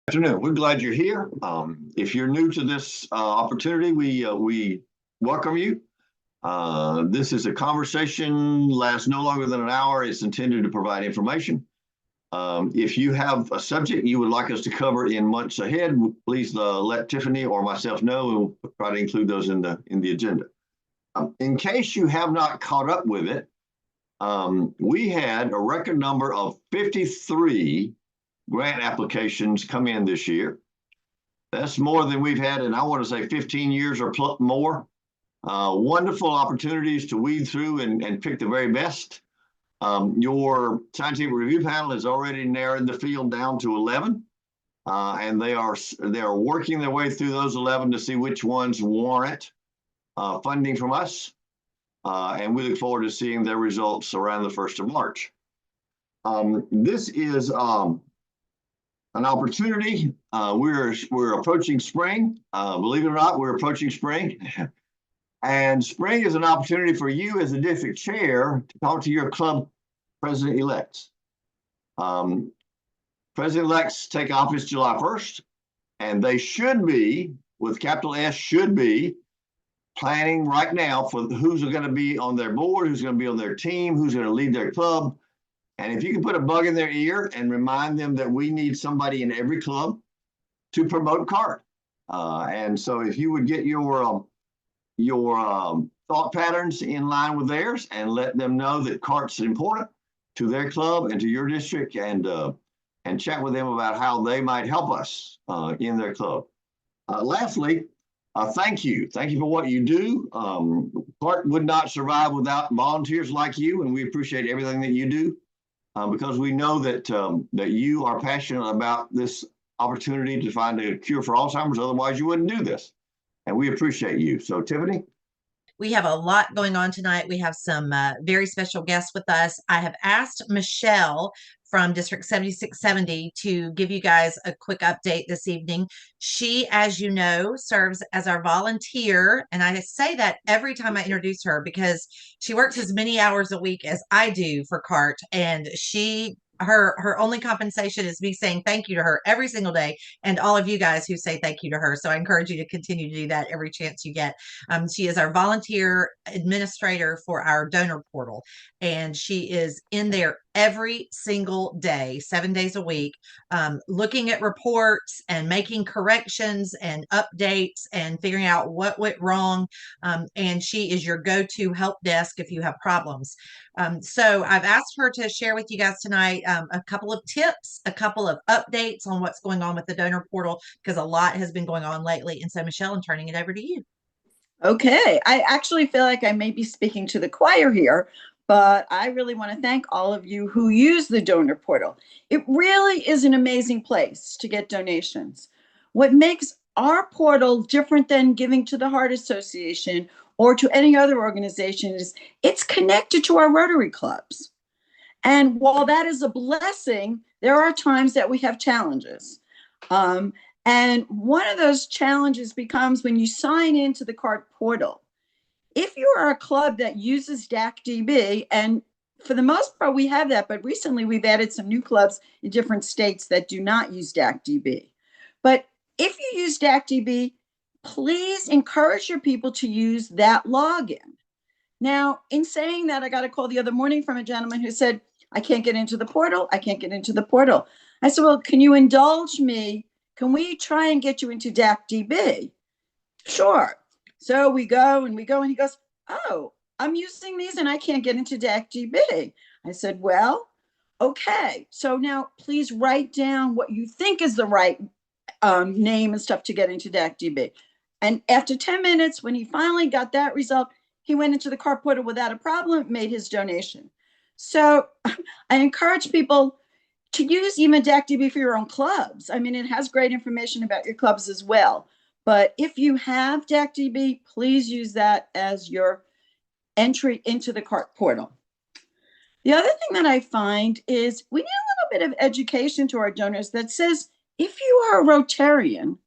Afternoon. We're glad you're here. If you're new to this opportunity, we welcome you. This is a conversation, lasts no longer than an hour. It's intended to provide information. If you have a subject you would like us to cover in months ahead, please let Tiffany or myself know, and we'll try to include those in the agenda. In case you have not caught up with it, we had a record number of 53 grant applications come in this year. That's more than we've had in, I want to say, 15 years or more. Wonderful opportunities to weed through and pick the very best. Your scientific review panel has already narrowed the field down to 11, and they are working their way through those 11 to see which ones warrant funding from us. And we look forward to seeing their results around the 1st of March. This is an opportunity. We're approaching spring. Believe it or not, we're approaching spring. And spring is an opportunity for you as a district chair to talk to your club president-elects. President-elects take office July 1st, and they should be, with capital S, should be planning right now for who's going to be on their board, who's going to be on their team, who's going to lead their club. And if you can put a bug in their ear and remind them that we need somebody in every club to promote CART. And so if you would get your thought patterns in line with theirs and let them know that CART's important to their club and to your district, and chat with them about how they might help us in their club. Lastly, thank you. Thank you for what you do. CART would not survive without volunteers like you, and we appreciate everything that you do. Because we know that that you are passionate about this opportunity to find a cure for Alzheimer's. Otherwise, you wouldn't do this. And we appreciate you. So, Tiffany? We have a lot going on tonight. We have some very special guests with us. I have asked Michelle from District 7670 to give you guys a quick update this evening. She, as you know, serves as our volunteer. And I say that every time I introduce her because she works as many hours a week as I do for CART. And her only compensation is me saying thank you to her every single day, and all of you guys who say thank you to her. So I encourage you to continue to do that every chance you get. She is our volunteer administrator for our donor portal, and she is in there every single day, 7 days a week, looking at reports and making corrections and updates and figuring out what went wrong. And she is your go-to help desk if you have problems. So I've asked her to share with you guys tonight a couple of tips, a couple of updates on what's going on with the donor portal, because a lot has been going on lately. And so, Michelle, I'm turning it over to you. Okay, I actually feel like I may be speaking to the choir here, but I really want to thank all of you who use the donor portal. It really is an amazing place to get donations. What makes our portal different than giving to the Heart Association or to any other organization is it's connected to our Rotary clubs. And while that is a blessing, there are times that we have challenges. And one of those challenges becomes when you sign into the CART portal. If you are a club that uses DAC-DB, and for the most part we have that, but recently we've added some new clubs in different states that do not use DAC-DB. But if you use DAC-DB, please encourage your people to use that login. Now, in saying that, I got a call the other morning from a gentleman who said, I can't get into the portal. I can't get into the portal. I said, well, can you indulge me? Can we try and get you into DAC-DB? Sure. So we go, and he goes, oh, I'm using these and I can't get into DAC-DB. I said, well, okay. So now please write down what you think is the right name and stuff to get into DAC-DB. And after 10 minutes, when he finally got that result, he went into the CART portal without a problem, made his donation. So I encourage people to use even DAC-DB for your own clubs. I mean, it has great information about your clubs as well. But if you have DAC-DB, please use that as your entry into the CART portal. The other thing that I find is we need a little bit of education to our donors that says, if you are a Rotarian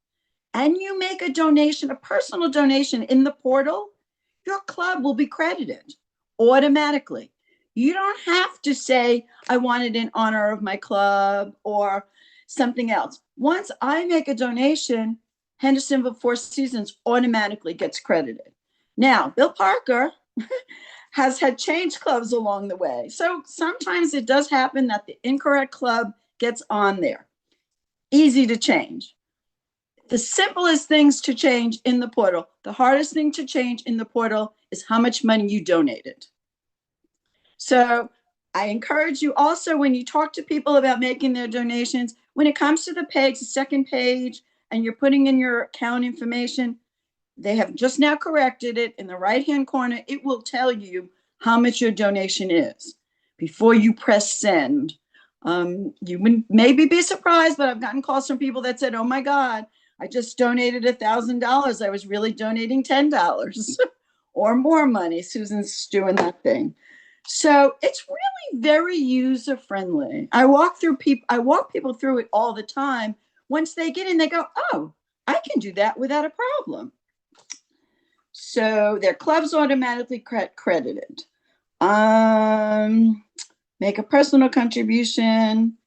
and you make a donation, a personal donation in the portal, your club will be credited automatically. You don't have to say, I want it in honor of my club, or something else. Once I make a donation, Hendersonville Four Seasons automatically gets credited. Now, Bill Parker has had change clubs along the way. So sometimes it does happen that the incorrect club gets on there. Easy to change. The simplest things to change in the portal, the hardest thing to change in the portal is how much money you donated. So I encourage you also, when you talk to people about making their donations, when it comes to the page, the second page, and you're putting in your account information, they have just now corrected it in the right-hand corner. It will tell you how much your donation is before you press send. You would maybe be surprised, but I've gotten calls from people that said, oh my God, I just donated $1,000. I was really donating $10 or more money. Susan's doing that thing. So it's really very user friendly. I walk people through it all the time. Once they get in, they go, oh, I can do that without a problem. So their club's automatically credited. Make a personal contribution,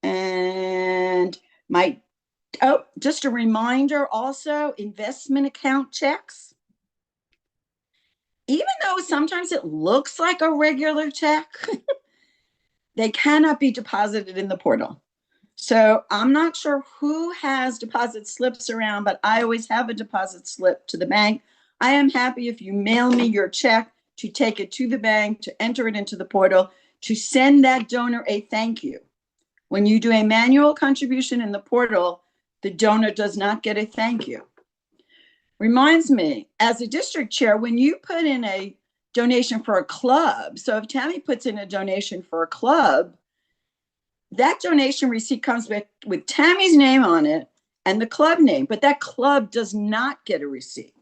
and just a reminder also, investment account checks. Even though sometimes it looks like a regular check, they cannot be deposited in the portal. So I'm not sure who has deposit slips around, but I always have a deposit slip to the bank. I am happy if you mail me your check to take it to the bank, to enter it into the portal, to send that donor a thank you. When you do a manual contribution in the portal, the donor does not get a thank you. Reminds me, as a district chair, when you put in a donation for a club, so if Tammy puts in a donation for a club, that donation receipt comes back with Tammy's name on it and the club name, but that club does not get a receipt.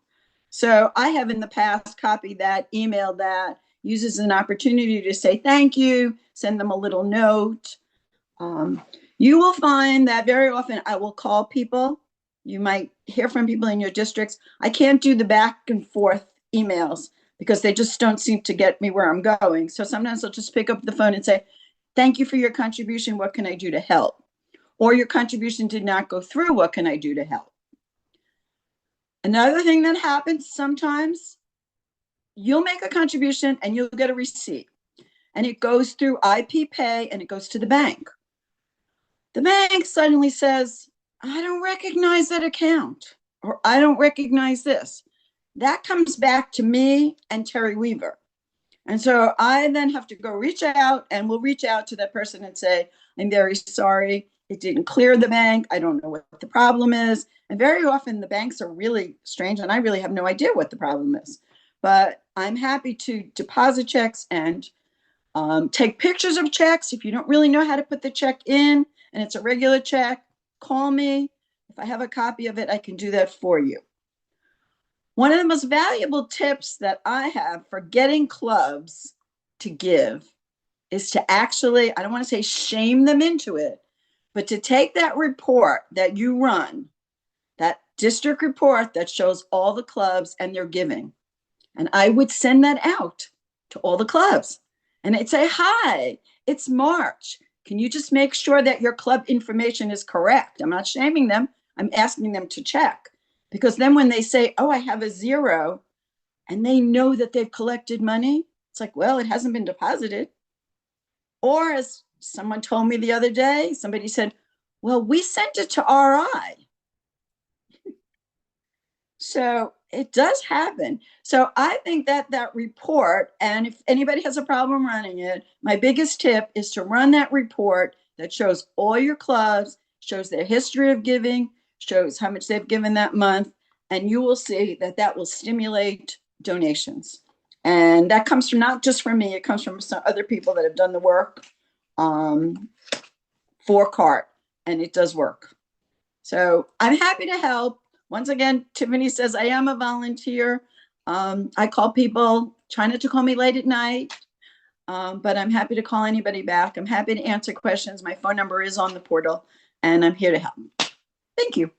So I have in the past copied that, emailed that, uses an opportunity to say thank you, send them a little note. You will find that very often I will call people. You might hear from people in your districts. I can't do the back and forth emails because they just don't seem to get me where I'm going. So sometimes I'll just pick up the phone and say, thank you for your contribution. What can I do to help? Or your contribution did not go through. What can I do to help? Another thing that happens sometimes, you'll make a contribution and you'll get a receipt. And it goes through IP Pay and it goes to the bank. The bank suddenly says, I don't recognize that account, or I don't recognize this. That comes back to me and Terry Weaver. And so I then have to go reach out, and we'll reach out to that person and say, I'm very sorry. It didn't clear the bank. I don't know what the problem is. And very often the banks are really strange, and I really have no idea what the problem is. But I'm happy to deposit checks and take pictures of checks. If you don't really know how to put the check in and it's a regular check, call me. If I have a copy of it, I can do that for you. One of the most valuable tips that I have for getting clubs to give is to actually, I don't want to say shame them into it, but to take that report that you run, that district report that shows all the clubs and their giving. And I would send that out to all the clubs. And I'd say, hi, it's March. Can you just make sure that your club information is correct? I'm not shaming them. I'm asking them to check. Because then when they say, oh, I have a 0, and they know that they've collected money, it's like, well, it hasn't been deposited. Or as someone told me the other day, somebody said, well, we sent it to RI. So it does happen. So I think that that report, and if anybody has a problem running it, my biggest tip is to run that report that shows all your clubs, shows their history of giving, shows how much they've given that month, and you will see that that will stimulate donations. And that comes from not just from me, it comes from some other people that have done the work for CART, and it does work. So I'm happy to help. Once again, Tiffany says, I am a volunteer. I call people, try not to call me late at night, but I'm happy to call anybody back. I'm happy to answer questions. My phone number is on the portal, and I'm here to help. Thank you.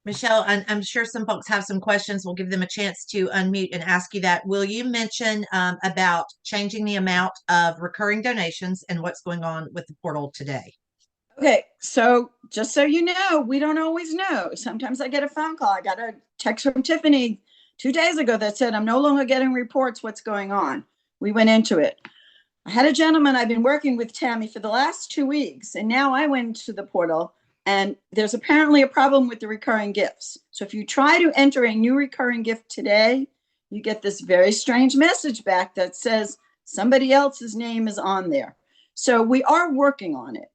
Michelle, I'm sure some folks have some questions. We'll give them a chance to unmute and ask you that. Will you mention about changing the amount of recurring donations and what's going on with the portal today? Okay, so just so you know, we don't always know. Sometimes I get a phone call. I got a text from Tiffany 2 days ago that said, I'm no longer getting reports. What's going on? We went into it. I had a gentleman, I've been working with Tammy for the last 2 weeks, and now I went to the portal and there's apparently a problem with the recurring gifts. So if you try to enter a new recurring gift today, you get this very strange message back that says somebody else's name is on there. So we are working on it.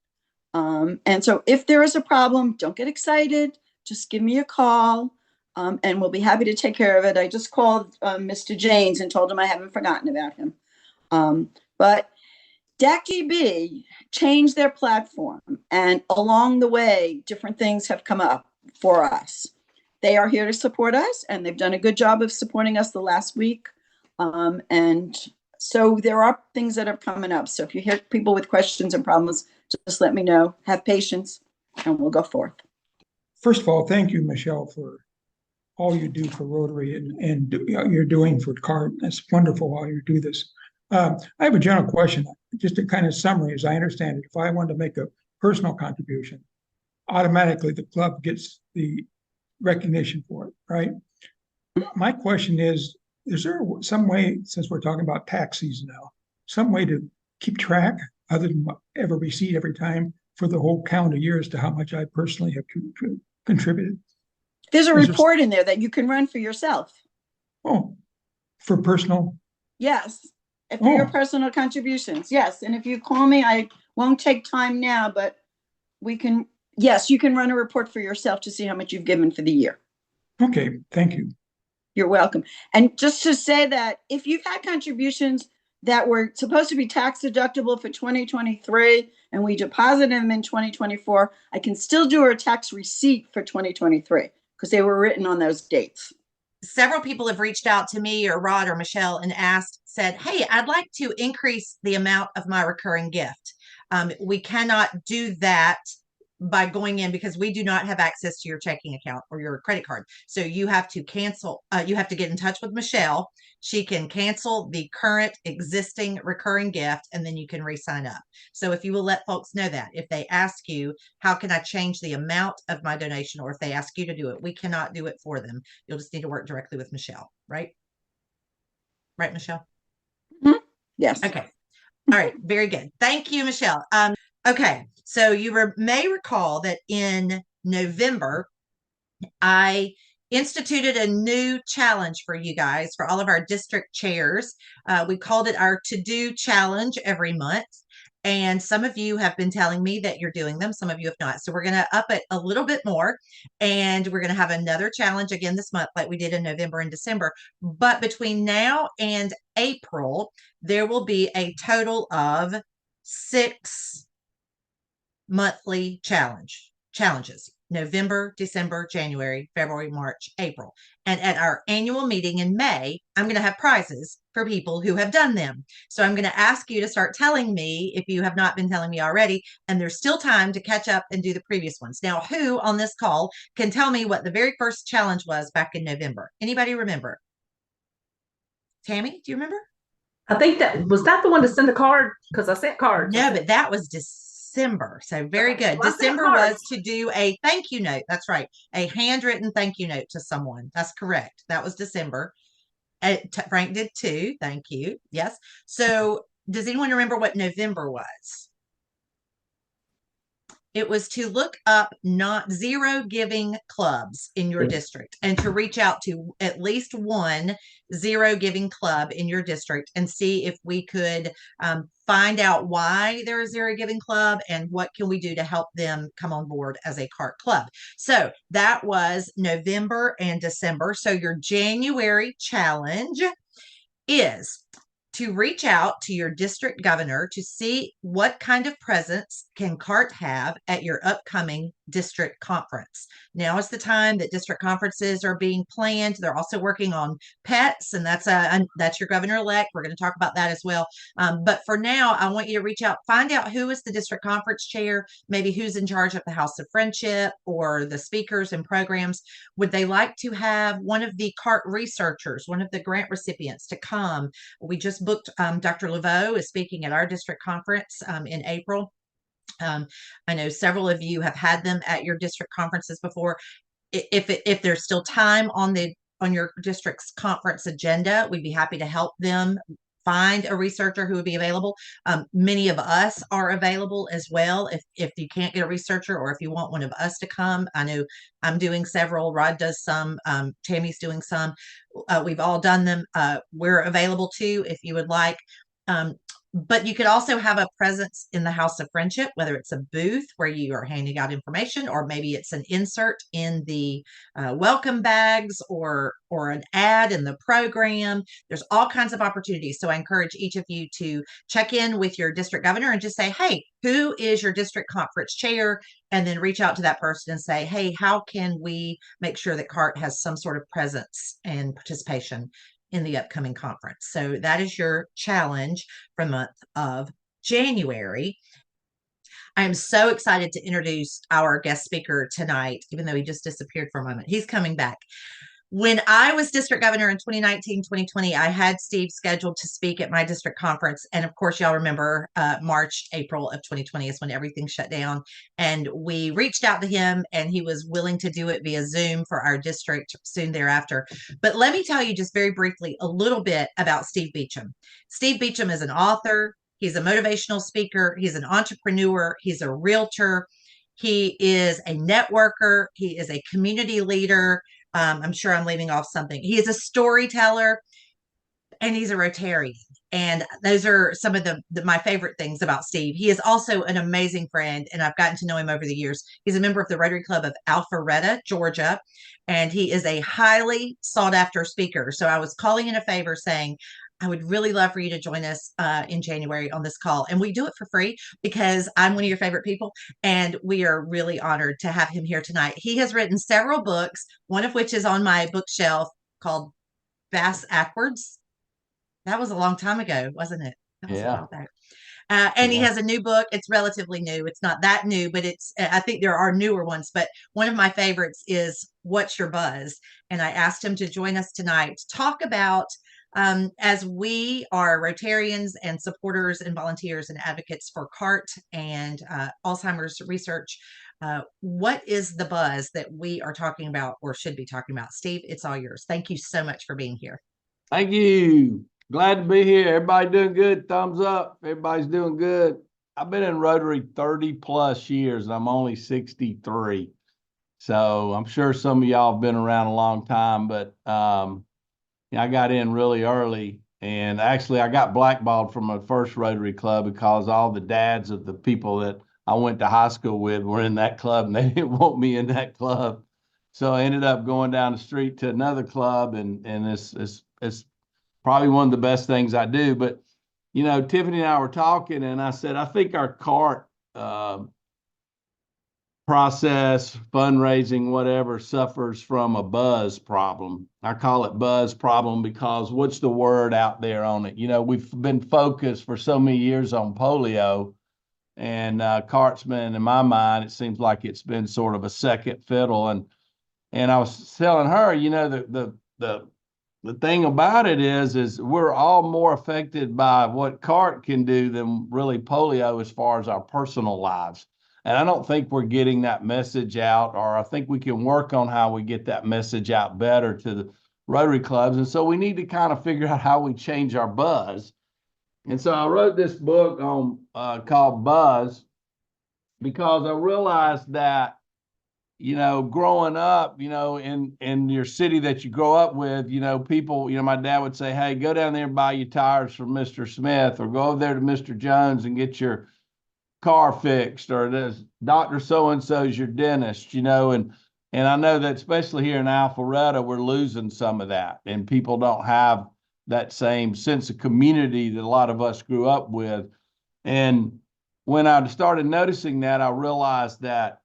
And so if there is a problem, don't get excited. Just give me a call, and we'll be happy to take care of it. I just called Mr. James and told him I haven't forgotten about him. But DACDB changed their platform, and along the way, different things have come up for us. They are here to support us, and they've done a good job of supporting us the last week. And so there are things that are coming up. So if you hear people with questions and problems, just let me know. Have patience, and we'll go forth. First of all, thank you, Michelle, for all you do for Rotary and you're doing for CART. It's wonderful how you do this. I have a general question, just a kind of summary, as I understand it. If I want to make a personal contribution, automatically the club gets the recognition for it, right? My question is there some way, since we're talking about tax season now, some way to keep track other than whatever receipt every time for the whole calendar year as to how much I personally have contributed? There's a report in there that you can run for yourself. Oh, for personal? Yes. For your personal contributions. Yes. And if you call me, I won't take time now, but we can, yes, you can run a report for yourself to see how much you've given for the year. Okay. Thank you. You're welcome. And just to say that if you've had contributions that were supposed to be tax deductible for 2023 and we deposited them in 2024, I can still do a tax receipt for 2023 because they were written on those dates. Several people have reached out to me or Rod or Michelle and said, hey, I'd like to increase the amount of my recurring gift. We cannot do that by going in because we do not have access to your checking account or your credit card. So you have to cancel, you have to get in touch with Michelle. She can cancel the current existing recurring gift and then you can re-sign up. So if you will let folks know that, if they ask you, how can I change the amount of my donation? Or if they ask you to do it, we cannot do it for them. You'll just need to work directly with Michelle, right? Right, Michelle? Mm-hmm. Yes. Okay. All right. Very good. Thank you, Michelle. Okay. So you may recall that in November, I instituted a new challenge for you guys, for all of our district chairs. We called it our to-do challenge every month. And some of you have been telling me that you're doing them. Some of you have not. So we're going to up it a little bit more. And we're going to have another challenge again this month, like we did in November and December. But between now and April, there will be a total of 6 monthly challenges. November, December, January, February, March, April. And at our annual meeting in May, I'm going to have prizes for people who have done them. So I'm going to ask you to start telling me if you have not been telling me already, and there's still time to catch up and do the previous ones. Now, who on this call can tell me what the very first challenge was back in November? Anybody remember? Tammy, do you remember? I think was that the one to send a card? Because I sent cards. No, but that was December. So very good. Well, December was to do a thank you note. That's right. A handwritten thank you note to someone. That's correct. That was December. Frank did too. Thank you. Yes. So does anyone remember what November was? It was to look up zero giving clubs in your district and to reach out to at least one zero giving club in your district and see if we could find out why they're a zero giving club and what can we do to help them come on board as a CART club. So that was November and December. So your January challenge is to reach out to your district governor to see what kind of presence can CART have at your upcoming district conference. Now is the time that district conferences are being planned. They're also working on pets, and that's your governor-elect. We're going to talk about that as well. But for now, I want you to reach out, find out who is the district conference chair, maybe who's in charge of the House of Friendship or the speakers and programs. Would they like to have one of the CART researchers, one of the grant recipients to come? We just booked Dr. Laveau is speaking at our district conference in April. I know several of you have had them at your district conferences before. If there's still time on your district's conference agenda, we'd be happy to help them find a researcher who would be available. Many of us are available as well. If you can't get a researcher, or if you want one of us to come, I know I'm doing several. Rod does some. Tammy's doing some. We've all done them. We're available too if you would like. But you could also have a presence in the House of Friendship, whether it's a booth where you are handing out information, or maybe it's an insert in the welcome bags, or an ad in the program. There's all kinds of opportunities. So I encourage each of you to check in with your district governor and just say, hey, who is your district conference chair? And then reach out to that person and say, hey, how can we make sure that CART has some sort of presence and participation in the upcoming conference? So that is your challenge for the month of January. I am so excited to introduce our guest speaker tonight, even though he just disappeared for a moment. He's coming back. When I was district governor in 2019, 2020, I had Steve scheduled to speak at my district conference. And of course, y'all remember March, April of 2020 is when everything shut down. And we reached out to him, and he was willing to do it via Zoom for our district soon thereafter. But let me tell you just very briefly a little bit about Steve Beecham. Steve Beecham is an author. He's a motivational speaker. He's an entrepreneur. He's a realtor. He is a networker. He is a community leader. I'm sure I'm leaving off something. He is a storyteller, and he's a Rotarian. And those are some of my favorite things about Steve. He is also an amazing friend, and I've gotten to know him over the years. He's a member of the Rotary Club of Alpharetta, Georgia, and he is a highly sought after speaker. So I was calling in a favor saying, I would really love for you to join us in January on this call. And we do it for free because I'm one of your favorite people. And we are really honored to have him here tonight. He has written several books, one of which is on my bookshelf called Bass Ackwards. That was a long time ago, wasn't it? Yeah. And he has a new book. It's relatively new. It's not that new, but I think there are newer ones. But one of my favorites is What's Your Buzz? And I asked him to join us tonight to talk about, as we are Rotarians and supporters and volunteers and advocates for CART and Alzheimer's research, what is the buzz that we are talking about or should be talking about? Steve, it's all yours. Thank you so much for being here. Thank you. Glad to be here. Everybody doing good? Thumbs up. Everybody's doing good. I've been in Rotary 30 plus years, and I'm only 63. So I'm sure some of y'all have been around a long time, but I got in really early, and actually I got blackballed from my first Rotary Club because all the dads of the people that I went to high school with were in that club, and they didn't want me in that club. So I ended up going down the street to another club, and it's probably one of the best things I do. But, you know, Tiffany and I were talking, and I said, I think our CART process, fundraising, whatever, suffers from a buzz problem. I call it buzz problem because what's the word out there on it? You know, we've been focused for so many years on polio, and CART's been, in my mind, it seems like it's been sort of a second fiddle. And I was telling her, you know, the thing about it is we're all more affected by what CART can do than really polio as far as our personal lives. And I don't think we're getting that message out, or I think we can work on how we get that message out better to the Rotary clubs. And so we need to kind of figure out how we change our buzz. And so I wrote this book on called Buzz because I realized that, you know, growing up, you know, in your city that you grow up with, you know, people, you know, my dad would say, hey, go down there and buy your tires from Mr. Smith, or go over there to Mr. Jones and get your car fixed, or this Dr. So-and-so's your dentist, you know, and I know that especially here in Alpharetta, we're losing some of that, and people don't have that same sense of community that a lot of us grew up with. And when I started noticing that, I realized that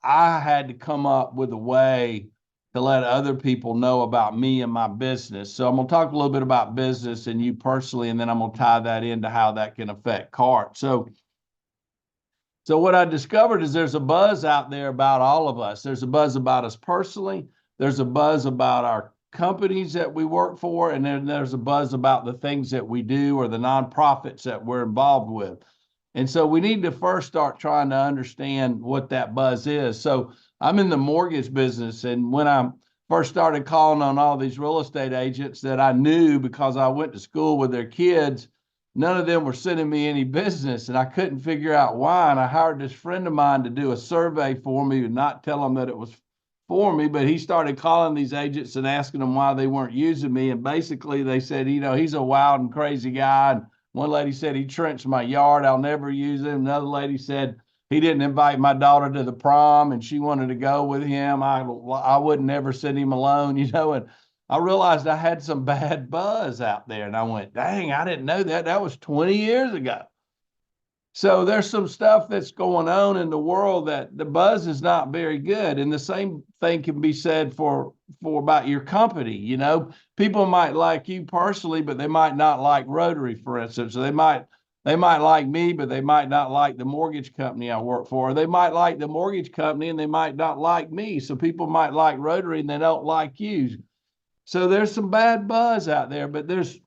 I had to come up with a way to let other people know about me and my business. So I'm going to talk a little bit about business and you personally, and then I'm going to tie that into how that can affect CART. So what I discovered is there's a buzz out there about all of us. There's a buzz about us personally. There's a buzz about our companies that we work for. And then there's a buzz about the things that we do or the nonprofits that we're involved with. And so we need to first start trying to understand what that buzz is. So I'm in the mortgage business. And when I first started calling on all these real estate agents that I knew because I went to school with their kids, none of them were sending me any business, and I couldn't figure out why. And I hired this friend of mine to do a survey for me and not tell them that it was for me, but he started calling these agents and asking them why they weren't using me. And basically they said, he's a wild and crazy guy. And one lady said he trenched my yard, I'll never use him. Another lady said he didn't invite my daughter to the prom and she wanted to go with him. I would never send him alone, and I realized I had some bad buzz out there, and I went, dang, I didn't know that. That was 20 years ago. So there's some stuff that's going on in the world that the buzz is not very good. And the same thing can be said for about your company. People might like you personally, but they might not like Rotary, for instance. So they might like me, but they might not like the mortgage company I work for. Or they might like the mortgage company and they might not like me. So people might like Rotary and they don't like you. So there's some bad buzz out there, but there's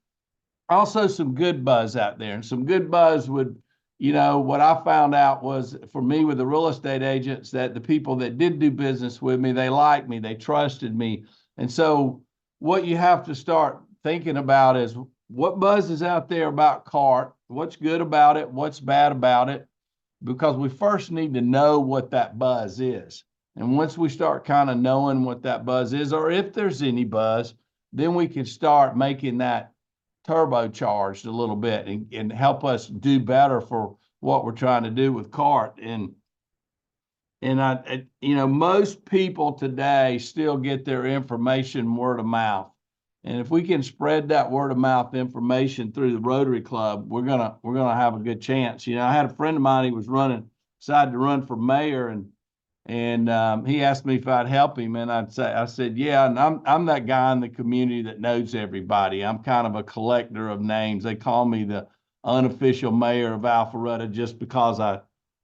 also some good buzz out there. And some good buzz would, what I found out was for me with the real estate agents that the people that did do business with me, they liked me, they trusted me. And so what you have to start thinking about is what buzz is out there about CART, what's good about it, what's bad about it, because we first need to know what that buzz is. And once we start kind of knowing what that buzz is, or if there's any buzz, then we can start making that turbocharged a little bit and help us do better for what we're trying to do with CART. And most people today still get their information word of mouth. And if we can spread that word of mouth information through the Rotary Club, we're gonna have a good chance. I had a friend of mine, he was decided to run for mayor, and he asked me if I'd help him, and I said, yeah, and I'm that guy in the community that knows everybody. I'm kind of a collector of names. They call me the unofficial mayor of Alpharetta just because I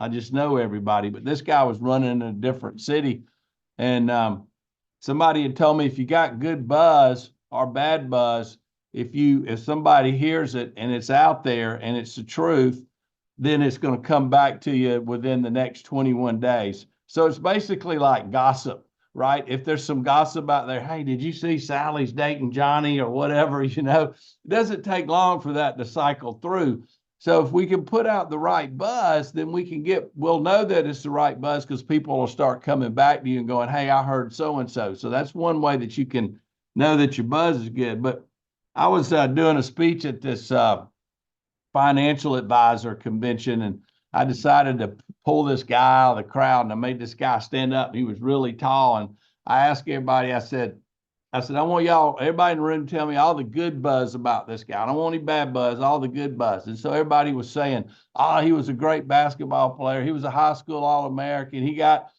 just know everybody. But this guy was running in a different city, and somebody had told me if you got good buzz or bad buzz, if somebody hears it and it's out there and it's the truth, then it's going to come back to you within the next 21 days. So it's basically like gossip, right? If there's some gossip out there, hey, did you see Sally's dating Johnny or whatever, it doesn't take long for that to cycle through. So if we can put out the right buzz, then we'll know that it's the right buzz because people will start coming back to you and going, hey, I heard so-and-so. So that's one way that you can know that your buzz is good. But I was doing a speech at this financial advisor convention, and I decided to pull this guy out of the crowd, and I made this guy stand up. He was really tall, and I asked everybody, I said, I want everybody in the room to tell me all the good buzz about this guy. I don't want any bad buzz, all the good buzz. And so everybody was saying, he was a great basketball player. He was a high school All-American. He got,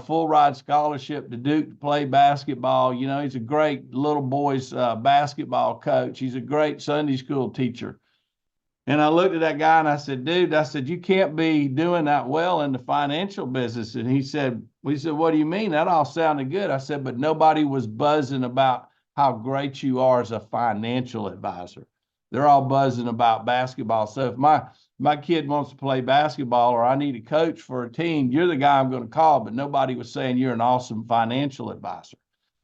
full ride scholarship to Duke to play basketball. He's a great little boys basketball coach. He's a great Sunday school teacher. And I looked at that guy and I said, dude, you can't be doing that well in the financial business. And we said, what do you mean? That all sounded good. I said, but nobody was buzzing about how great you are as a financial advisor. They're all buzzing about basketball. So if my kid wants to play basketball or I need a coach for a team, you're the guy I'm going to call. But nobody was saying you're an awesome financial advisor.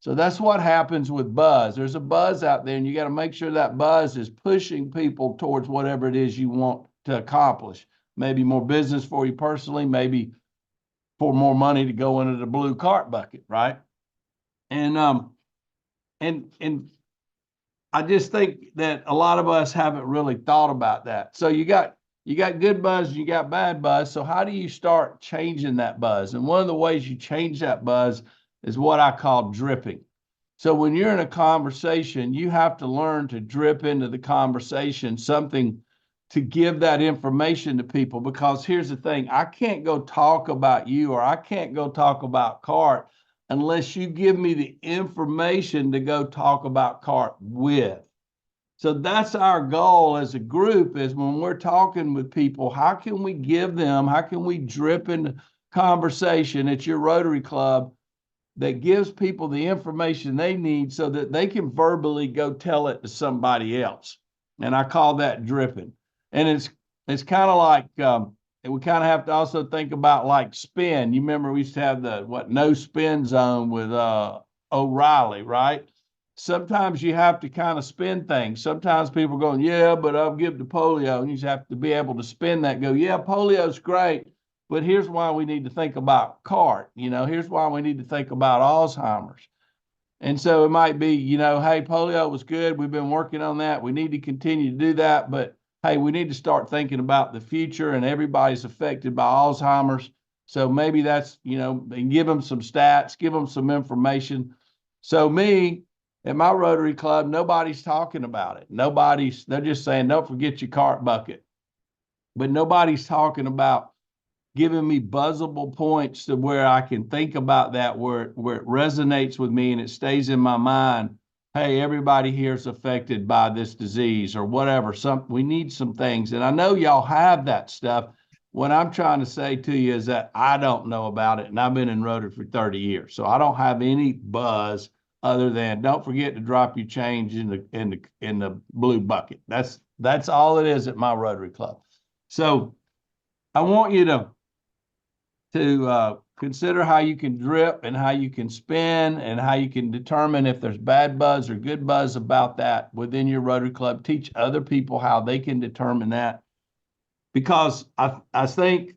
So that's what happens with buzz. There's a buzz out there, and you got to make sure that buzz is pushing people towards whatever it is you want to accomplish. Maybe more business for you personally, maybe for more money to go into the blue CART bucket, right? And I just think that a lot of us haven't really thought about that. So you got good buzz, you got bad buzz. So how do you start changing that buzz? And one of the ways you change that buzz is what I call dripping. So when you're in a conversation, you have to learn to drip into the conversation something to give that information to people. Because here's the thing, I can't go talk about you, or I can't go talk about CART unless you give me the information to go talk about CART with. So that's our goal as a group, is when we're talking with people, how can we drip into conversation at your Rotary Club that gives people the information they need so that they can verbally go tell it to somebody else. And I call that dripping. And it's kind of like, we kind of have to also think about like spin. You remember we used to have the no spin zone with O'Reilly, right? Sometimes you have to kind of spin things. Sometimes people are going, yeah, but I'll give to polio. And you just have to be able to spin that, go, yeah, polio's great, but here's why we need to think about CART. Here's why we need to think about Alzheimer's. And so it might be, hey, polio was good. We've been working on that. We need to continue to do that. But hey, we need to start thinking about the future, and everybody's affected by Alzheimer's. So maybe that's, and give them some stats, give them some information. So me, at my Rotary Club, nobody's talking about it. They're just saying, don't forget your CART bucket. But nobody's talking about giving me buzzable points to where I can think about that, where it resonates with me and it stays in my mind. Hey, everybody here is affected by this disease or whatever. We need some things. And I know y'all have that stuff. What I'm trying to say to you is that I don't know about it, and I've been in Rotary for 30 years. So I don't have any buzz other than don't forget to drop your change in the blue bucket. That's all it is at my Rotary Club. So I want you to consider how you can drip and how you can spin and how you can determine if there's bad buzz or good buzz about that within your Rotary Club. Teach other people how they can determine that, because I think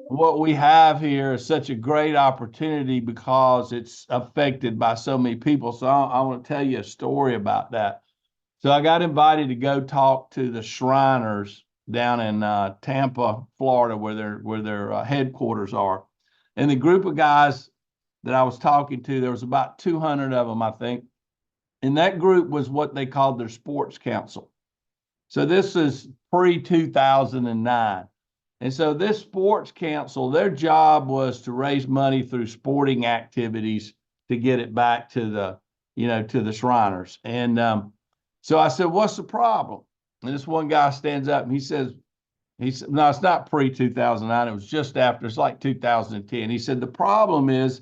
what we have here is such a great opportunity because it's affected by so many people. So I want to tell you a story about that. So I got invited to go talk to the Shriners down in Tampa, Florida, where their headquarters are. And the group of guys that I was talking to, there was about 200 of them, I think. And that group was what they called their sports council. So this is pre-2009. And so this sports council, their job was to raise money through sporting activities to get it back to the Shriners. And so I said, what's the problem? And this one guy stands up and he says, no, it's not pre-2009. It was just after. It's like 2010. He said, the problem is,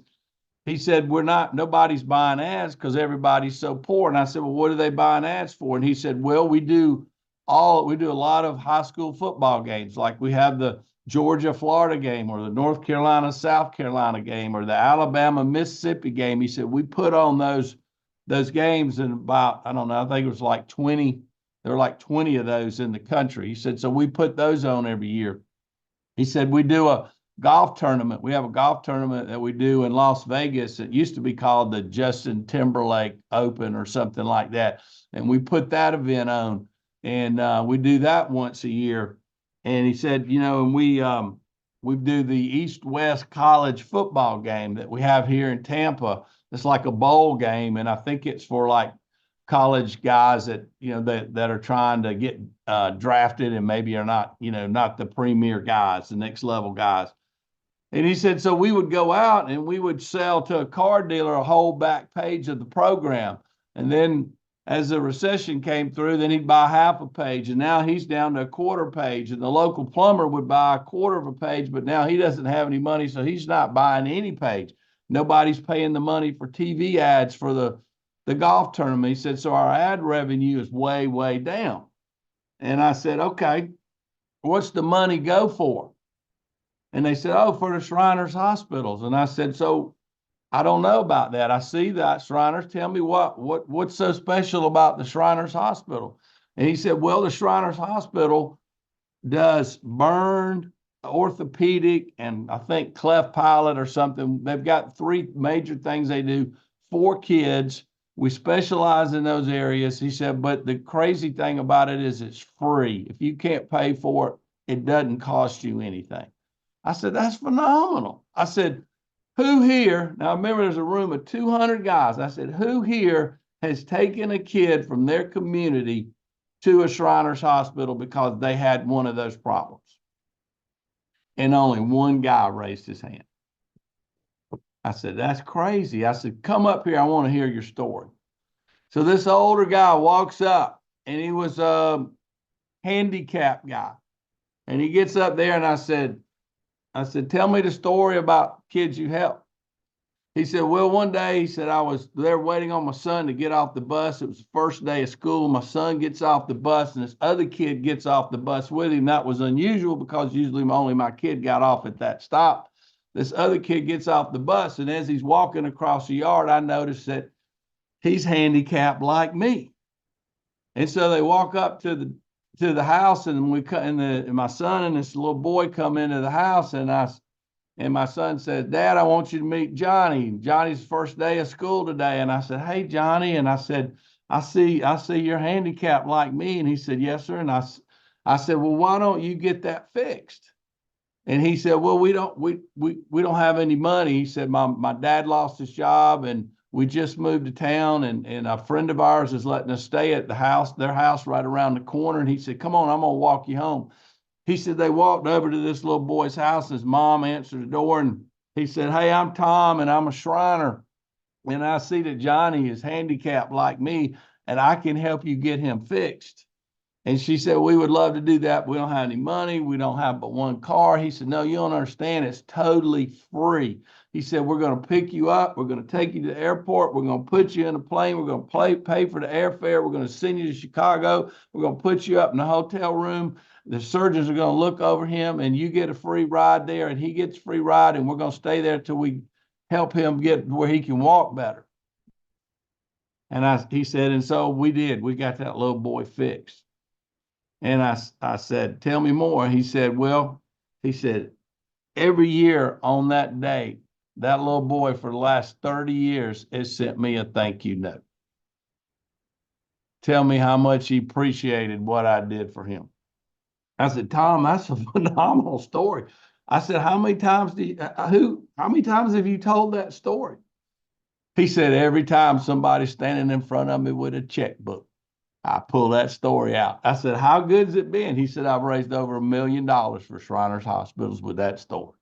he said, nobody's buying ads because everybody's so poor. And I said, well, what are they buying ads for? And he said, well, we do a lot of high school football games. Like we have the Georgia-Florida game, or the North Carolina-South Carolina game, or the Alabama-Mississippi game. He said, we put on those games, and about, I don't know, I think it was like 20. There were like 20 of those in the country. He said, so we put those on every year. He said, we do a golf tournament. We have a golf tournament that we do in Las Vegas. It used to be called the Justin Timberlake Open or something like that. And we put that event on, and we do that once a year. And he said, and we do the East-West college football game that we have here in Tampa. It's like a bowl game. And I think it's for like college guys that that are trying to get drafted and maybe are not the premier guys, the next level guys. And he said, so we would go out and we would sell to a card dealer a whole back page of the program, and then as the recession came through, then he'd buy half a page, and now he's down to a quarter page. And the local plumber would buy a quarter of a page, but now he doesn't have any money, so he's not buying any page. Nobody's paying the money for TV ads for the golf tournament. He said, so our ad revenue is way, way down. And I said, okay, what's the money go for? And they said, oh, for the Shriners hospitals. And I said, so I don't know about that. I see that Shriners. Tell me what's so special about the Shriners hospital? And he said, well, the Shriners hospital does burn, orthopedic, and I think cleft palate or something. They've got 3 major things they do for kids. We specialize in those areas. He said, but the crazy thing about it is it's free. If you can't pay for it, it doesn't cost you anything. I said, that's phenomenal. I said, who here, now remember there's a room of 200 guys. I said, who here has taken a kid from their community to a Shriners Hospital because they had one of those problems? And only one guy raised his hand. I said, that's crazy. I said, come up here. I want to hear your story. So this older guy walks up, and he was a handicapped guy. And he gets up there, and I said, tell me the story about kids you help. He said, well, one day, he said, I was there waiting on my son to get off the bus. It was the first day of school. My son gets off the bus, and this other kid gets off the bus with him. That was unusual because usually only my kid got off at that stop. This other kid gets off the bus, and as he's walking across the yard, I noticed that he's handicapped like me. And so they walk up to the house, and my son and this little boy come into the house, and my son said, Dad, I want you to meet Johnny. Johnny's first day of school today. And I said, hey, Johnny. And I said, I see you're handicapped like me. And he said, yes, sir. And I said, well, why don't you get that fixed? And he said, well, we don't have any money. He said, my dad lost his job, and we just moved to town, and a friend of ours is letting us stay at their house right around the corner. And he said, come on, I'm going to walk you home. He said they walked over to this little boy's house. His mom answered the door, and he said, hey, I'm Tom, and I'm a Shriner. And I see that Johnny is handicapped like me, and I can help you get him fixed. And she said, we would love to do that. We don't have any money. We don't have but one car. He said, no, you don't understand. It's totally free. He said, we're going to pick you up. We're going to take you to the airport. We're going to put you in a plane. We're going to pay for the airfare. We're going to send you to Chicago. We're going to put you up in a hotel room. The surgeons are going to look over him, and you get a free ride there, and he gets a free ride, and we're going to stay there till we help him get where he can walk better. And he said, and so we did. We got that little boy fixed. And I said, tell me more. He said, every year on that day, that little boy for the last 30 years has sent me a thank you note. Tell me how much he appreciated what I did for him. I said, Tom, that's a phenomenal story. I said, how many times have you told that story? He said, every time somebody's standing in front of me with a checkbook, I pull that story out. I said, how good's it been? He said, I've raised over $1 million for Shriners Hospitals with that story.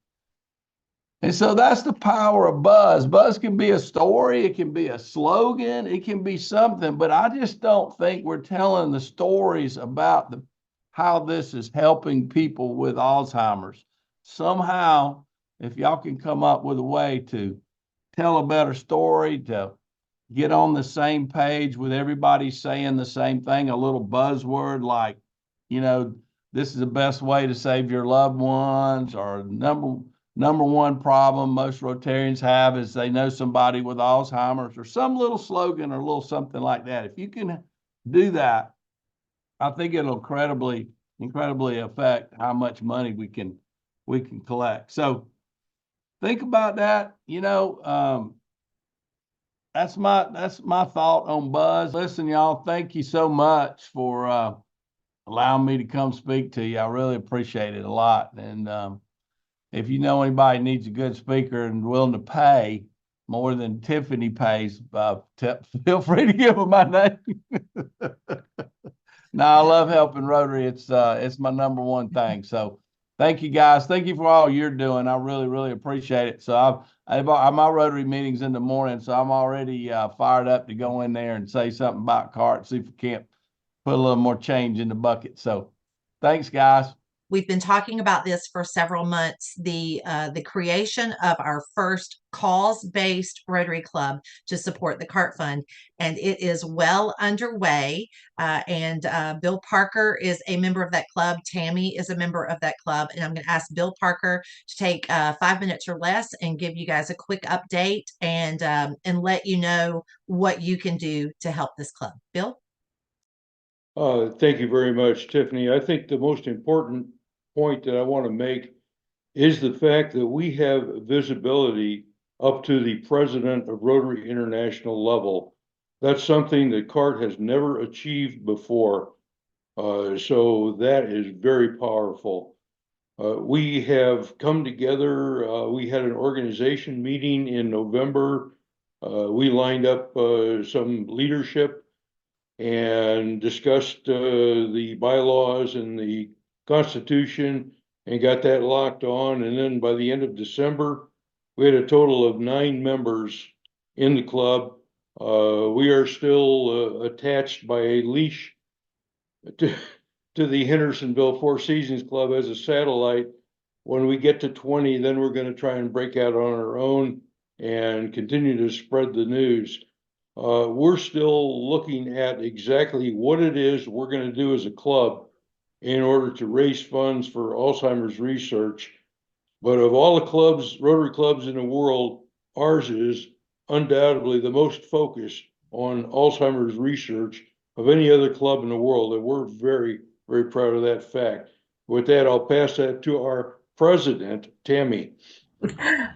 And so that's the power of buzz. Buzz can be a story. It can be a slogan. It can be something, but I just don't think we're telling the stories about how this is helping people with Alzheimer's. Somehow, if y'all can come up with a way to tell a better story, to get on the same page with everybody saying the same thing, a little buzzword like, this is the best way to save your loved ones, or number one problem most Rotarians have is they know somebody with Alzheimer's, or some little slogan or a little something like that. If you can do that, I think it'll incredibly affect how much money we can collect. So think about that. That's my thought on buzz. Listen, y'all, thank you so much for allowing me to come speak to you. I really appreciate it a lot. And if you know anybody needs a good speaker and willing to pay more than Tiffany pays, feel free to give them my name. No, I love helping Rotary. It's my number one thing. So thank you, guys. Thank you for all you're doing. I really, really appreciate it. So my Rotary meeting's in the morning, so I'm already fired up to go in there and say something about CART, see if we can't put a little more change in the bucket. So thanks, guys. We've been talking about this for several months, the creation of our first cause-based Rotary Club to support the CART Fund, and it is well underway. And Bill Parker is a member of that club. Tammy is a member of that club, and I'm going to ask Bill Parker to take 5 minutes or less and give you guys a quick update and let you know what you can do to help this club. Bill? Thank you very much, Tiffany. I think the most important point that I want to make is the fact that we have visibility up to the president of Rotary International level. That's something that CART has never achieved before. So that is very powerful. We have come together. We had an organization meeting in November. We lined up some leadership and discussed the bylaws and the Constitution and got that locked on. And then by the end of December, we had a total of 9 members in the club. We are still attached by a leash to the Hendersonville Four Seasons Club as a satellite. When we get to 20, then we're going to try and break out on our own and continue to spread the news. We're still looking at exactly what it is we're going to do as a club in order to raise funds for Alzheimer's research. But of all the clubs, Rotary clubs in the world, ours is undoubtedly the most focused on Alzheimer's research of any other club in the world. And we're very, very proud of that fact. With that, I'll pass that to our president, Tammy.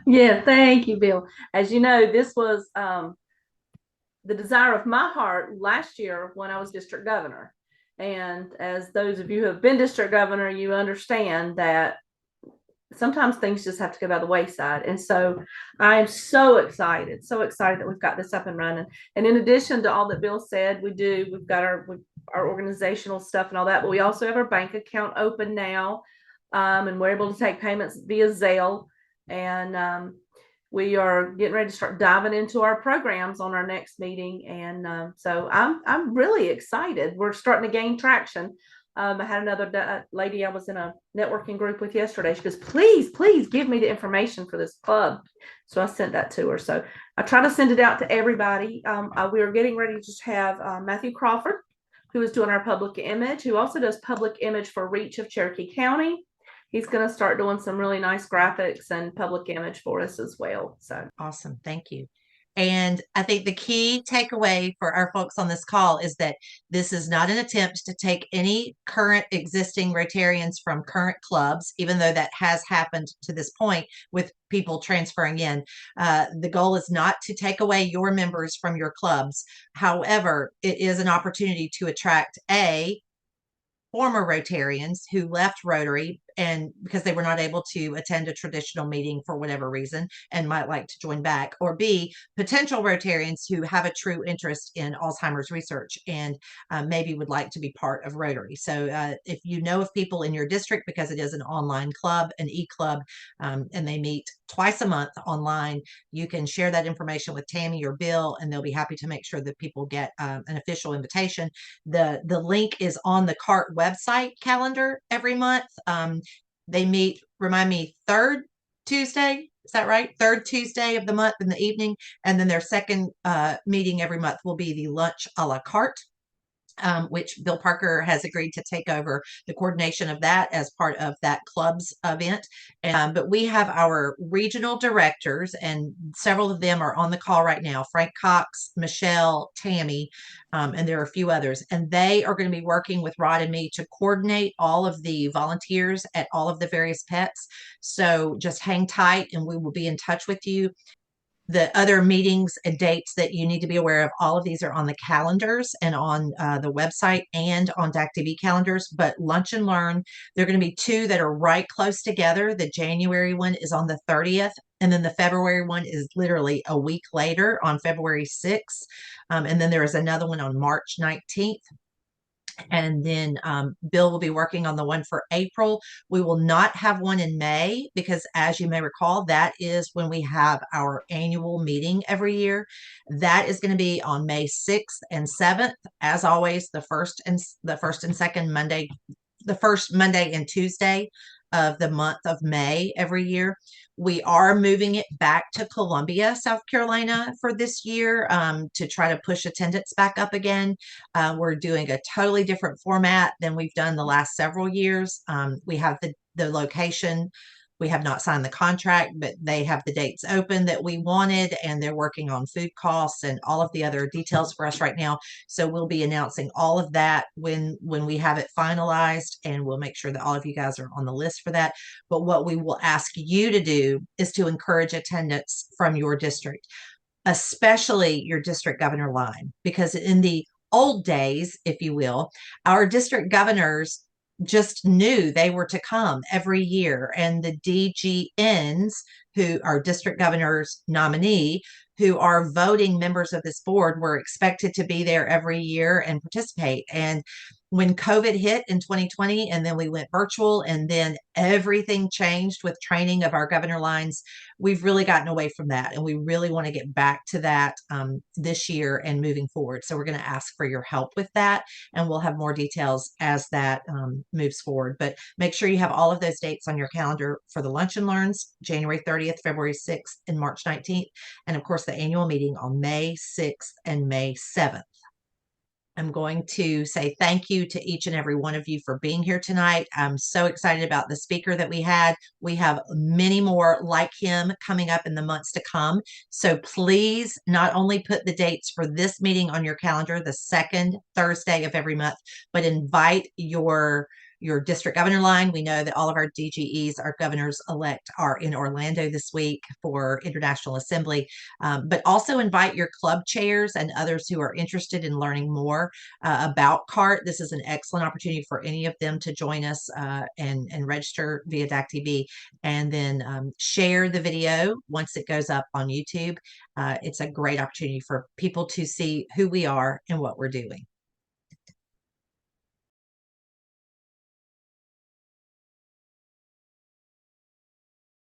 Yeah, thank you, Bill. As you know, this was the desire of my heart last year when I was district governor. And as those of you who have been district governor, you understand that sometimes things just have to go by the wayside. And so I am so excited that we've got this up and running. And in addition to all that Bill said, we've got our organizational stuff and all that, but we also have our bank account open now. And we're able to take payments via Zelle. And we are getting ready to start diving into our programs on our next meeting. And so I'm really excited. We're starting to gain traction. I had another lady I was in a networking group with yesterday. She goes, please give me the information for this club. So I sent that to her. So I try to send it out to everybody. We are getting ready to just have Matthew Crawford, who is doing our public image, who also does public image for Reach of Cherokee County. He's going to start doing some really nice graphics and public image for us as well. So Awesome. Thank you. And I think the key takeaway for our folks on this call is that this is not an attempt to take any current existing Rotarians from current clubs, even though that has happened to this point with people transferring in. The goal is not to take away your members from your clubs. However, it is an opportunity to attract former Rotarians who left Rotary and because they were not able to attend a traditional meeting for whatever reason and might like to join back, or B, potential Rotarians who have a true interest in Alzheimer's research and maybe would like to be part of Rotary. So if you know of people in your district, because it is an online club, an e-club, and they meet twice a month online, you can share that information with Tammy or Bill, and they'll be happy to make sure that people get an official invitation. The link is on the CART website calendar every month. They meet, remind me, third Tuesday. Is that right? Third Tuesday of the month in the evening. And then their second meeting every month will be the lunch a la carte. Which Bill Parker has agreed to take over the coordination of that as part of that club's event. But we have our regional directors, and several of them are on the call right now: Frank Cox, Michelle, Tammy, and there are a few others. And they are going to be working with Rod and me to coordinate all of the volunteers at all of the various pets. So just hang tight and we will be in touch with you. The other meetings and dates that you need to be aware of, all of these are on the calendars and on the website and on DAC-TV calendars. But Lunch and Learn, there are going to be 2 that are right close together. The January one is on the 30th, and then the February one is literally a week later on February 6th. And then there is another one on March 19th. And then Bill will be working on the one for April. We will not have one in May because, as you may recall, that is when we have our annual meeting every year. That is going to be on May 6th and 7th. As always, the first and second Monday, the first Monday and Tuesday of the month of May every year. We are moving it back to Columbia, South Carolina for this year to try to push attendance back up again. We're doing a totally different format than we've done the last several years. We have the location. We have not signed the contract, but they have the dates open that we wanted, and they're working on food costs and all of the other details for us right now. So we'll be announcing all of that when we have it finalized, and we'll make sure that all of you guys are on the list for that. But what we will ask you to do is to encourage attendance from your district, especially your district governor line, because in the old days, if you will, our district governors just knew they were to come every year. And the DGNs, who are district governor's nominee, who are voting members of this board, were expected to be there every year and participate. And when COVID hit in 2020, and then we went virtual, and then everything changed with training of our governor lines, we've really gotten away from that. And we really want to get back to that this year and moving forward. So we're going to ask for your help with that. And we'll have more details as that moves forward. But make sure you have all of those dates on your calendar for the Lunch and Learns, January 30th, February 6th, and March 19th. And of course, the annual meeting on May 6th and May 7th. I'm going to say thank you to each and every one of you for being here tonight. I'm so excited about the speaker that we had. We have many more like him coming up in the months to come. So please not only put the dates for this meeting on your calendar, the second Thursday of every month, but invite your district governor line. We know that all of our DGEs, our governors elect, are in Orlando this week for International Assembly, but also invite your club chairs and others who are interested in learning more about CART. This is an excellent opportunity for any of them to join us and register via DAC-TV, and then share the video once it goes up on YouTube. It's a great opportunity for people to see who we are and what we're doing.